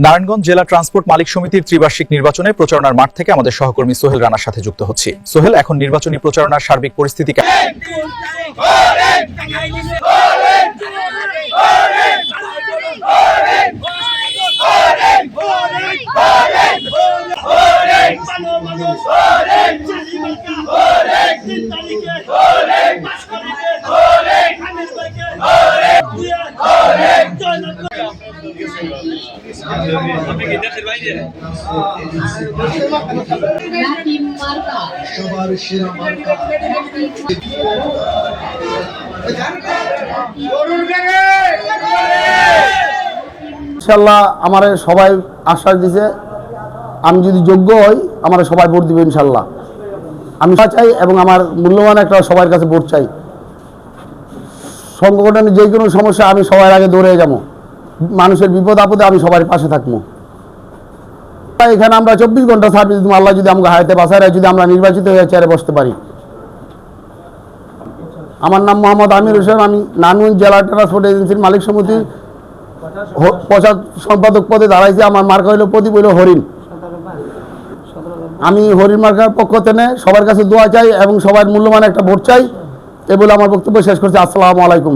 নারায়ণগঞ্জ জেলা ট্রান্সপোর্ট মালিক সমিতির ত্রিবার্ষিক নির্বাচনে প্রচারণার মাঠ থেকে আমাদের সহকর্মী সোহেল রানার সাথে যুক্ত হচ্ছি। সোহেল, এখন নির্বাচনী প্রচারণার সার্বিক পরিস্থিতি ইনশাল্লাহ আমার সবাই আশ্বাস দিছে, আমি যদি যোগ্য হই আমার সবাই ভোট দিবে ইনশাল্লাহ। আমি চাই এবং আমার মূল্যবান একটা সবার কাছে ভোট চাই। সংগঠনের যে কোনো সমস্যা আমি সবার আগে দৌড়ে যাবো, মানুষের বিপদ আপদে আমি সবার পাশে থাকবো। এখানে আমরা 24 ঘন্টা সার্ভিস দিব, আল্লাহ যদি আমাকে হায়াতে বাঁচায় যদি আমরা নির্বাচিত হয়ে চেয়ারে বসতে পারি। আমার নাম মোহাম্মদ আমির হোসেন, আমি নারায়ণগঞ্জ জেলা ট্রান্সপোর্ট এজেন্সির মালিক সমিতি প্রচার সম্পাদক পদে দাঁড়াইছি। আমার মার্কা হইল প্রদীপ, হইল হরিণ। আমি হরিণ মার্কার পক্ষ থেকে সবার কাছে দোয়া চাই এবং সবার মূল্যবান একটা ভোট চাই। এ বলে আমার বক্তব্য শেষ করছি। আসসালামু আলাইকুম।